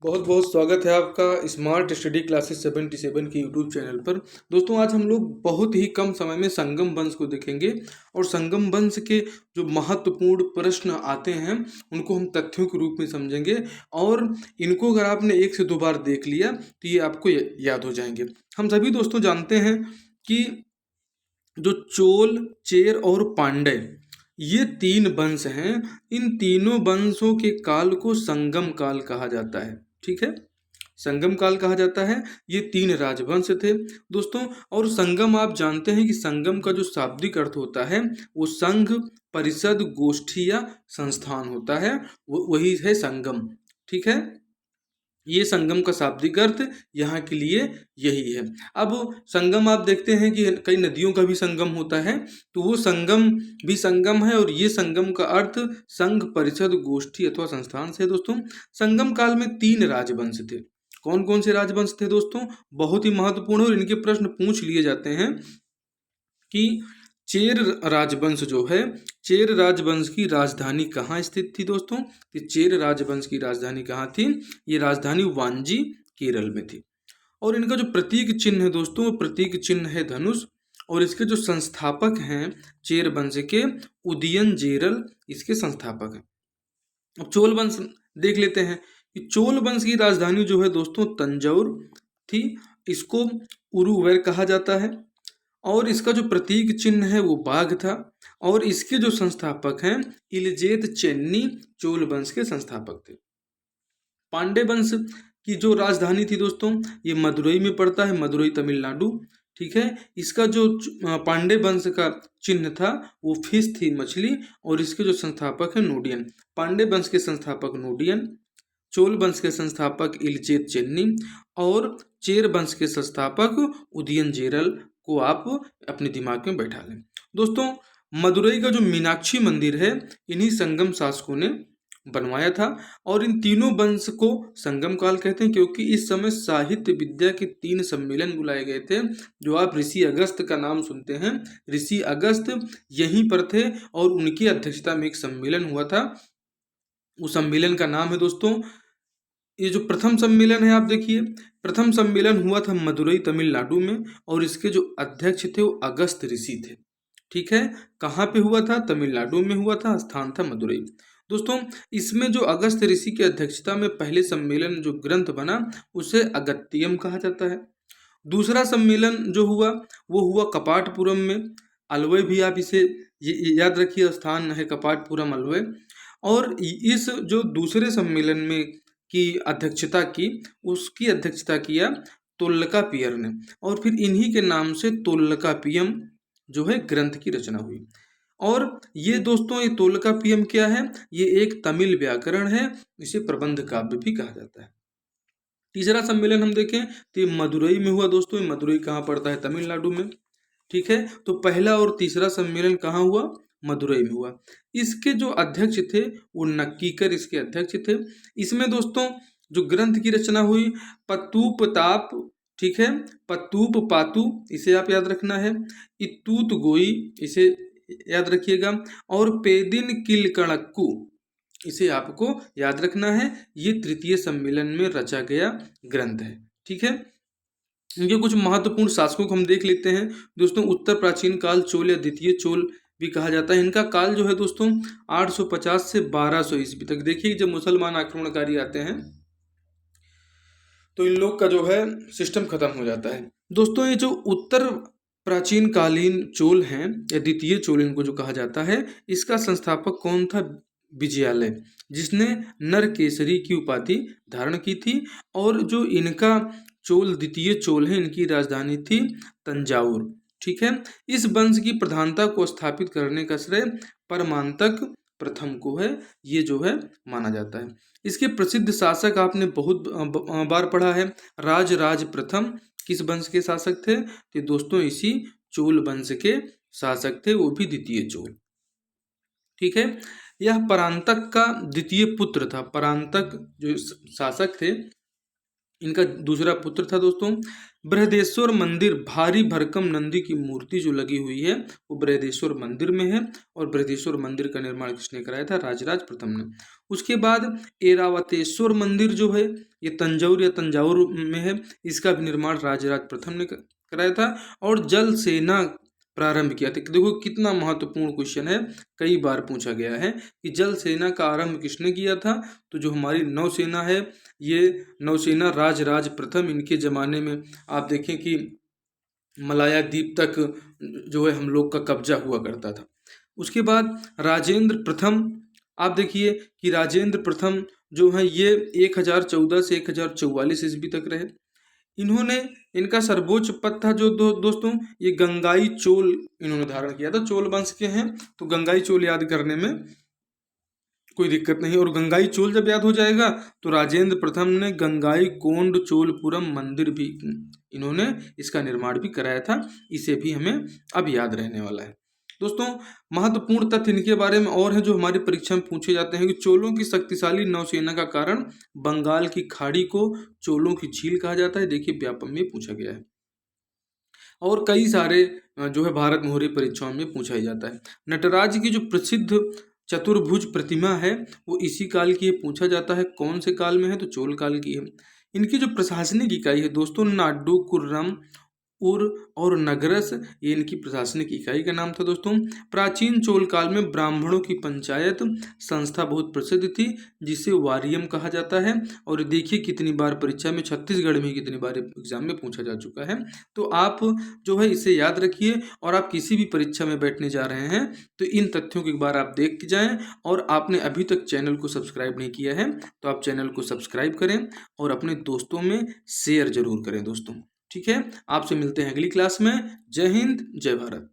बहुत बहुत स्वागत है आपका स्मार्ट स्टडी क्लासेस 77 के यूट्यूब चैनल पर। दोस्तों आज हम लोग बहुत ही कम समय में संगम वंश को देखेंगे और संगम वंश के जो महत्वपूर्ण प्रश्न आते हैं उनको हम तथ्यों के रूप में समझेंगे और इनको अगर आपने एक से दो बार देख लिया तो ये आपको याद हो जाएंगे। हम सभी दोस्तों जानते हैं कि जो चोल, चेर और पांड्य ये तीन वंश हैं। इन तीनों वंशों के काल को संगम काल कहा जाता है। ठीक है, संगम काल कहा जाता है। ये तीन राजवंश थे दोस्तों। और संगम आप जानते हैं कि संगम का जो शाब्दिक अर्थ होता है वो संघ, परिषद, गोष्ठी या संस्थान होता है, वही है संगम। ठीक है, ये संगम का शाब्दिक अर्थ यहाँ के लिए यही है। अब संगम आप देखते हैं कि कई नदियों का भी संगम होता है, तो वो संगम भी संगम है और ये संगम का अर्थ संघ, परिषद, गोष्ठी अथवा संस्थान से है दोस्तों। संगम काल में तीन राजवंश थे। कौन कौन से राजवंश थे दोस्तों? बहुत ही महत्वपूर्ण और इनके प्रश्न पूछ लिए जाते हैं कि चेर राजवंश जो है, चेर राजवंश की राजधानी कहाँ स्थित थी दोस्तों? कि चेर राजवंश की राजधानी कहाँ थी? ये राजधानी वांजी केरल में थी। और इनका जो प्रतीक चिन्ह है दोस्तों, वो प्रतीक चिन्ह है धनुष। और इसके जो संस्थापक हैं चेर वंश के, उदयन जेरल इसके संस्थापक हैं। अब चोल वंश देख लेते हैं कि चोल वंश की राजधानी जो है दोस्तों तंजौर थी। इसको उरुवैर कहा जाता है और इसका जो प्रतीक चिन्ह है वो बाघ था। और इसके जो संस्थापक हैं इलजेत चेन्नी चोल वंश के संस्थापक थे। पांडे वंश की जो राजधानी थी दोस्तों, ये मदुरई में पड़ता है, मदुरई तमिलनाडु। ठीक है, इसका जो पांडे वंश का चिन्ह था वो फिश थी, मछली। और इसके जो संस्थापक है नोडियन। पांडे वंश के संस्थापक नोडियन, चोल वंश के संस्थापक इलचेत चेन्नी और चेर वंश के संस्थापक उदयन जेरल को आप अपने दिमाग में बैठा लें। दोस्तों मदुरई का जो मीनाक्षी मंदिर है इन्हीं संगम शासकों ने बनवाया था। और इन तीनों वंश को संगम काल कहते हैं क्योंकि इस समय साहित्य विद्या के तीन सम्मेलन बुलाए गए थे। जो आप ऋषि अगस्त का नाम सुनते हैं, ऋषि अगस्त यहीं पर थे और उनकी अध्यक्षता में एक सम्मेलन हुआ था। उस सम्मेलन का नाम है दोस्तों, ये जो प्रथम सम्मेलन है आप देखिए, प्रथम सम्मेलन हुआ था मदुरई तमिलनाडु में और इसके जो अध्यक्ष थे वो अगस्त ऋषि थे। ठीक है, कहाँ पे हुआ था? तमिलनाडु में हुआ था, स्थान था मदुरई। दोस्तों इसमें जो अगस्त ऋषि की अध्यक्षता में पहले सम्मेलन जो ग्रंथ बना उसे अगस्त्यम कहा जाता है। दूसरा सम्मेलन जो हुआ वो हुआ कपाटपुरम में। अलवय भी आप इसे याद रखिए, स्थान है कपाटपुरम अलवय। और इस जो दूसरे सम्मेलन में की अध्यक्षता की, उसकी अध्यक्षता किया तोल्लकापियर ने। और फिर इन्हीं के नाम से तोल्लकापियम जो है ग्रंथ की रचना हुई। और ये दोस्तों ये तोल्लकापियम क्या है? ये एक तमिल व्याकरण है, इसे प्रबंध काव्य भी कहा जाता है। तीसरा सम्मेलन हम देखें तो ये मदुरई में हुआ दोस्तों। ये मदुरई कहाँ पड़ता है? तमिलनाडु में। ठीक है, तो पहला और तीसरा सम्मेलन कहाँ हुआ? मदुरई में हुआ। इसके जो अध्यक्ष थे वो नक्कीकर इसके अध्यक्ष थे। इसमें दोस्तों जो ग्रंथ की रचना हुई पतूप ताप, ठीक है, पतूप पातु इसे आप याद रखना है, इतूत गोई इसे याद रखिएगा, और पेदिन किलकणक्कू इसे आपको याद रखना है। ये तृतीय सम्मेलन में रचा गया ग्रंथ है। ठीक है, इनके कुछ महत्वपूर्ण शासकों को हम देख लेते हैं दोस्तों। उत्तर प्राचीन काल चोल या द्वितीय चोल भी कहा जाता है। इनका काल जो है दोस्तों 850 से 1200 ईस्वी तक। देखिए जब मुसलमान आक्रमणकारी आते हैं तो इन लोग का जो है सिस्टम खत्म हो जाता है। दोस्तों ये जो उत्तर प्राचीन कालीन चोल हैं या द्वितीय चोल इनको जो कहा जाता है, इसका संस्थापक कौन था? विजयालय, जिसने नरकेसरी की उपाधि धारण की थी। और जो इनका चोल द्वितीय चोल है इनकी राजधानी थी तंजावुर। ठीक है, इस वंश की प्रधानता को स्थापित करने का श्रेय परमांतक प्रथम को है, ये जो है माना जाता है। इसके प्रसिद्ध शासक आपने बहुत बार पढ़ा है, राज प्रथम किस वंश के शासक थे? तो दोस्तों इसी चोल वंश के शासक थे, वो भी द्वितीय चोल। ठीक है, यह परांतक का द्वितीय पुत्र था। परांतक जो शासक थे इनका दूसरा पुत्र था दोस्तों। बृहदेश्वर मंदिर, भारी भरकम नंदी की मूर्ति जो लगी हुई है वो बृहदेश्वर मंदिर में है, और बृहदेश्वर मंदिर का निर्माण किसने कराया था? राजराज प्रथम ने। उसके बाद ऐरावतेश्वर मंदिर जो है ये तंजौर या तंजावुर में है, इसका भी निर्माण राजराज प्रथम ने कराया था। और जल सेना प्रारंभ किया था। देखो कितना महत्वपूर्ण क्वेश्चन है, कई बार पूछा गया है कि जल सेना का आरंभ किसने किया था? तो जो हमारी नौसेना है, ये नौसेना राजराज प्रथम, इनके ज़माने में आप देखें कि मलाया द्वीप तक जो है हम लोग का कब्जा हुआ करता था। उसके बाद राजेंद्र प्रथम, आप देखिए कि राजेंद्र प्रथम जो है ये 1014 से 1044 ईस्वी तक रहे। इन्होंने, इनका सर्वोच्च पद था जो दोस्तों ये गंगाई चोल इन्होंने धारण किया था। चोल वंश के हैं तो गंगाई चोल याद करने में कोई दिक्कत नहीं। और गंगाई चोल जब याद हो जाएगा तो राजेंद्र प्रथम ने गंगाई कोंड चोलपुरम मंदिर भी इन्होंने इसका निर्माण भी कराया था। इसे भी हमें अब याद रहने वाला है। दोस्तों महत्वपूर्ण तथ्य इनके बारे में और हैं जो हमारी परीक्षा में पूछे जाते हैं कि चोलों की शक्तिशाली नौसेना का कारण बंगाल की खाड़ी को चोलों की झील कहा जाता है। देखिए व्यापम में पूछा गया है। और कई सारे जो है भारत मोहरी परीक्षाओं में पूछा ही जाता है। नटराज की जो प्रसिद्ध चतुर्भुज प्रतिमा है वो इसी काल की है, पूछा जाता है कौन से काल में है? तो चोल काल की है। इनकी जो प्रशासनिक इकाई है दोस्तों नाडुकुर्रम उर और नगरस, ये इनकी प्रशासनिक इकाई का नाम था दोस्तों। प्राचीन चोल काल में ब्राह्मणों की पंचायत संस्था बहुत प्रसिद्ध थी जिसे वारियम कहा जाता है। और देखिए कितनी बार परीक्षा में, छत्तीसगढ़ में कितनी बार एग्जाम में पूछा जा चुका है। तो आप जो है इसे याद रखिए, और आप किसी भी परीक्षा में बैठने जा रहे हैं तो इन तथ्यों को एक बार आप देख के जाएं। और आपने अभी तक चैनल को सब्सक्राइब नहीं किया है तो आप चैनल को सब्सक्राइब करें और अपने दोस्तों में शेयर जरूर करें दोस्तों। ठीक है, आपसे मिलते हैं अगली क्लास में। जय हिंद, जय भारत।